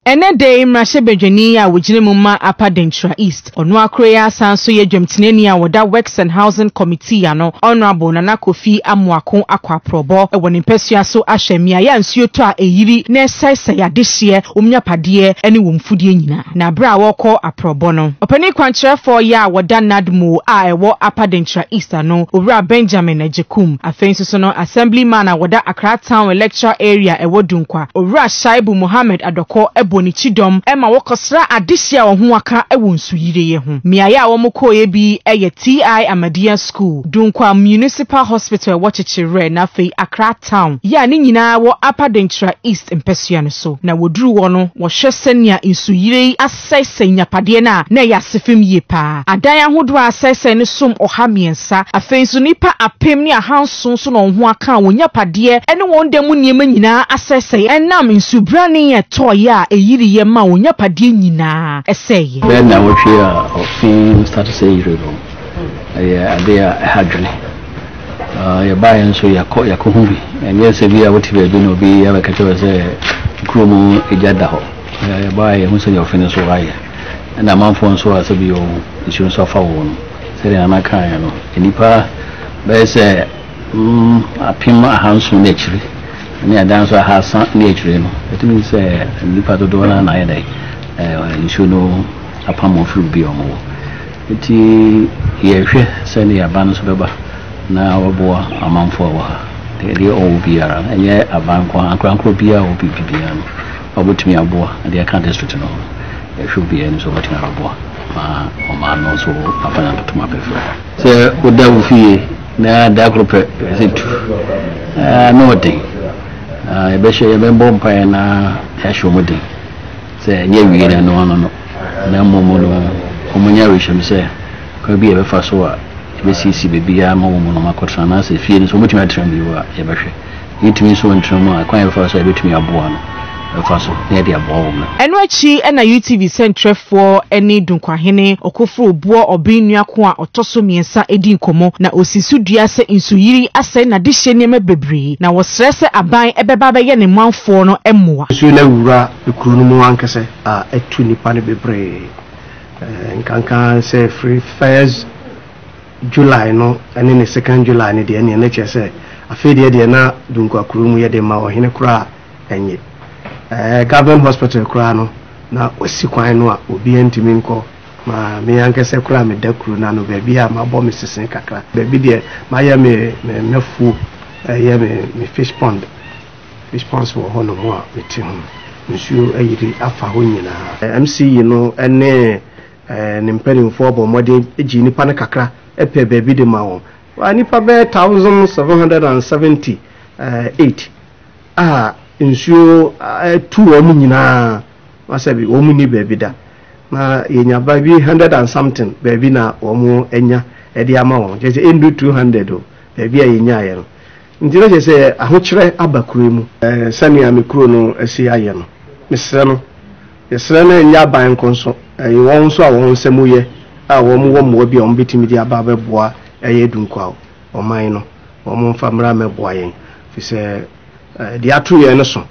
Ene day mrashe bedwani a wogine mu ma Upper Denkyira East ono akroye asanso ye dwamtenani a woda Works and Housing Committee ano Honorable Nana Kofi Amuako akwaprobo e woni pesua so ahwamia ya nsuo to a eyiri na esese ya dehye omnyapade ene womfudie nyina na bra woko aprobo no opani kwankyerefo ya woda Nadmo a ewo Upper Denkyira East ano owura Benjamin Ejekum afenso so no assemblyman a woda Accra Town Electoral Area ewo Dunkwa owura Shaibu Mohammed Adoko boni chidom ema wokosra adehia wo ho aka ewo nsuyire ye ho miaya wo mokoye bi eye TI Amadia School Dunkwa Municipal Hospital Watchichere na fei Accra Town ya ni nyina wo Upper Denkyira East mpesua no so na woduru wo no wo hwesenia nsuyire asese nyapade na ya sefem ye pa adan ahodo asese ne som ohamiensa afenso nipa apem ni ahanson so no ho aka wo nyapade ene won demu niema nyina asese enam nsubrani etoya yiri ye ma wonya pade nyina eseye ben na wo hwe a ofin start say yiri no ade a hadwene ya bae nso yakọ hu bi enye se bi a woti be no bi ya ka tewe se kromu ejada ho ya bae hu se ya ofin so aye na manfo nso ase bi o isu nso fa wo no se na na kan ya no enipa be se apim ahanso na chiri ni adanso ahasa ni ejure no etimi se nipa dodo na ayedai nsu no apamo fru bi omo eti ye hwe se ni aban so beba na oboa amanfo wa de o biara enye aban kwa ankranko bia o bibia no obotumi aboa de aka district no ye hwe bia ni so batumi aboa ma o ma no so apana totuma befra se odawu fie na da group se tu no dey ebeshe yembo mpa na yashomudi se nyewiire no na momo no omunya risham se ko bi ebefa so a ebesisi bebia ma momo no makotra na se fie so mutumi atram biwa ebehwe yitumi so ntram a kwan ebefa so ebetumi aboa no efa so na de aboa wo no eno achi na UTV centrefo eni dunkwahene okofo obuo obinua ko a otoso miensa edi nkomo na osisu dua se insuyiri ase na de hye niam bebre na wo stress aban ebeba be ye ne manfo no emmoa su na wura ekuru no mu ankese a etu nipa ne bebre nkankan se free fairs July no ene ne 2nd July ne de ene na chese afede de na dunkwa kuru mu ye de ma ohene kura enye government hospital kura no na osikwan no a obi antimi nko ma me yankese kura me dakuru na no baby a ma bo me sesen kakra baby de ma ya me nafu ya me fish pond wo hono mo a meti ho nsuo ayiri afa ho nyina MC no ene ne mpanimfo bo mode egi nipa ne kakra epe baby de ma wo wa nipa be 1778 nsuo tu omu nyina wasabi omu ni baby da na yenya baby 100 and something baby na omu enya edi ama won je endu 200 o baby ayenya aye no ndiro je se ahokyere abakuru mu sani amikuro no asi aye no mesre no yesre na enya ban konso won so a won semu ye a won wo mo bi on betimi di aba beboa eye dunkwa o man no won mfa mra meboa yen fi se di atu ye no so